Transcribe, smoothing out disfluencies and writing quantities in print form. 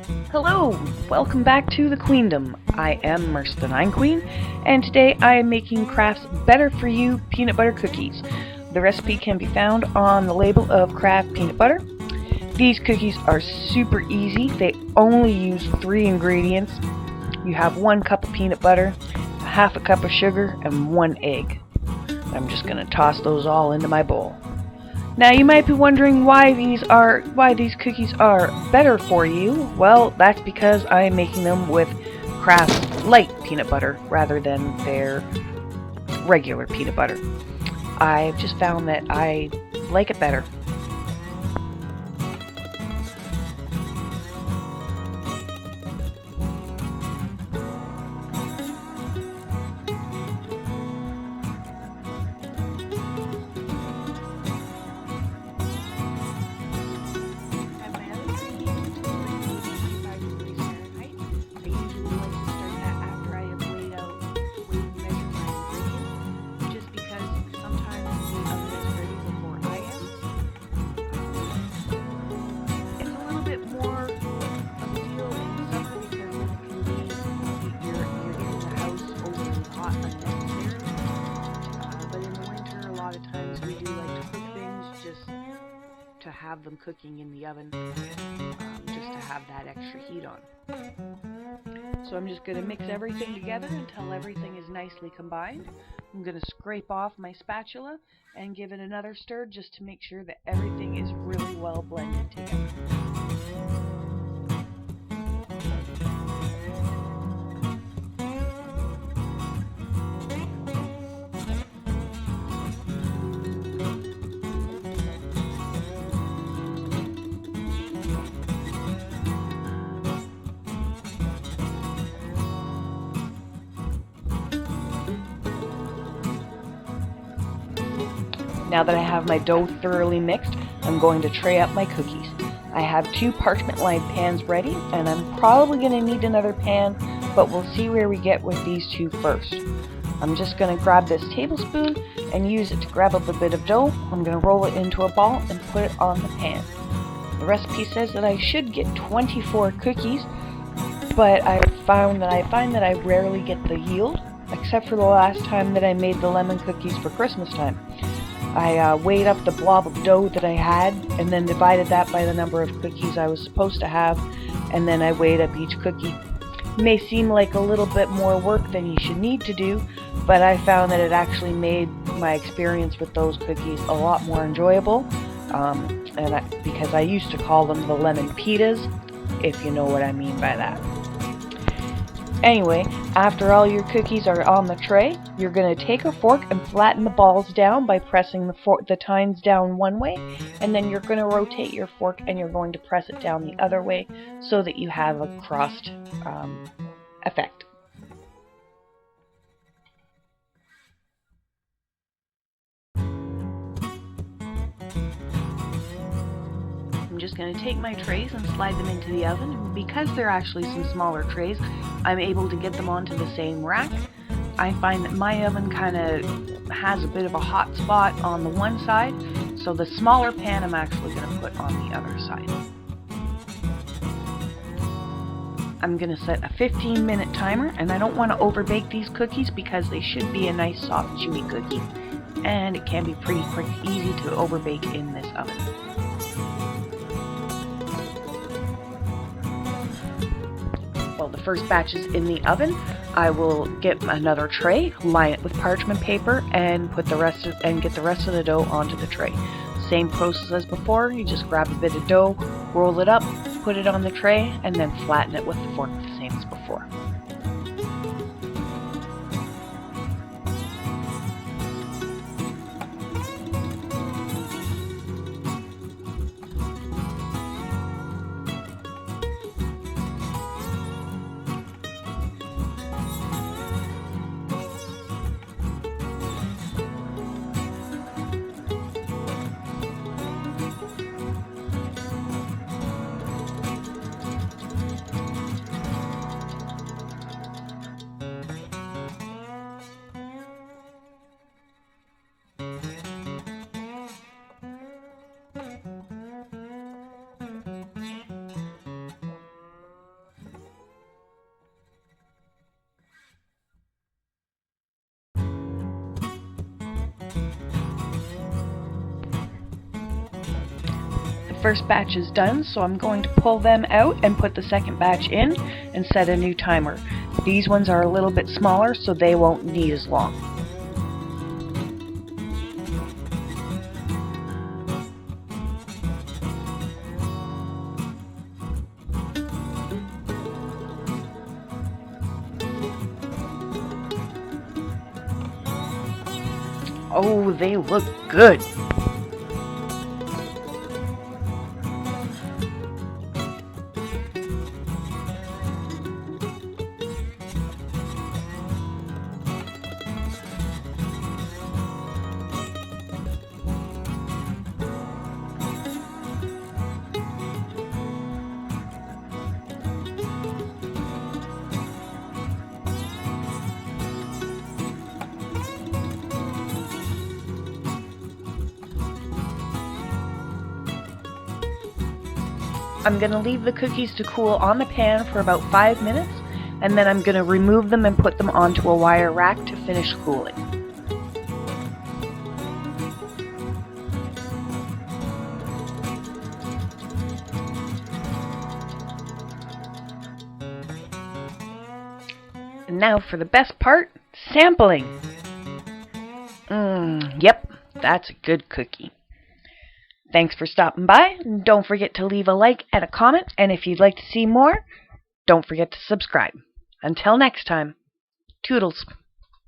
Hello, welcome back to the Queendom. I am Merce the Nine Queen, and today I am making Kraft's Better For You peanut butter cookies. The recipe can be found on the label of Kraft Peanut Butter. These cookies are super easy. They only use 3 ingredients. You have 1 cup of peanut butter, half a cup of sugar, and 1 egg. I'm just going to toss those all into my bowl. Now you might be wondering why these cookies are better for you. Well, that's because I am making them with Kraft Light peanut butter rather than their regular peanut butter. I've just found that I like it better. To have them cooking in the oven, just to have that extra heat on. So I'm just going to mix everything together until everything is nicely combined. I'm going to scrape off my spatula and give it another stir just to make sure that everything is really well blended together. Now that I have my dough thoroughly mixed, I'm going to tray up my cookies. I have 2 parchment lined pans ready, and I'm probably going to need another pan, but we'll see where we get with these 2 first. I'm just going to grab this tablespoon and use it to grab up a bit of dough. I'm going to roll it into a ball and put it on the pan. The recipe says that I should get 24 cookies, but I find that I rarely get the yield, except for the last time that I made the lemon cookies for Christmas time. I weighed up the blob of dough that I had and then divided that by the number of cookies I was supposed to have, and then I weighed up each cookie. It may seem like a little bit more work than you should need to do, but I found that it actually made my experience with those cookies a lot more enjoyable, because I used to call them the lemon pitas, if you know what I mean by that. Anyway, after all your cookies are on the tray, you're going to take a fork and flatten the balls down by pressing the tines down one way, and then you're going to rotate your fork and you're going to press it down the other way so that you have a crossed effect. I'm just going to take my trays and slide them into the oven, and because they're actually some smaller trays, I'm able to get them onto the same rack. I find that my oven kind of has a bit of a hot spot on the one side, so the smaller pan I'm actually going to put on the other side. I'm going to set a 15-minute timer, and I don't want to overbake these cookies because they should be a nice soft chewy cookie, and it can be pretty easy to overbake in this oven. Well, the first batch is in the oven. I will get another tray, line it with parchment paper, and get the rest of the dough onto the tray. Same process as before. You just grab a bit of dough, roll it up, put it on the tray, and then flatten it with the fork the same as before. first batch is done, so I'm going to pull them out and put the second batch in and set a new timer. These ones are a little bit smaller, so they won't need as long. Oh, they look good! I'm going to leave the cookies to cool on the pan for about 5 minutes, and then I'm going to remove them and put them onto a wire rack to finish cooling. And now for the best part, sampling! Yep, that's a good cookie. Thanks for stopping by. Don't forget to leave a like and a comment, and if you'd like to see more, don't forget to subscribe. Until next time, toodles.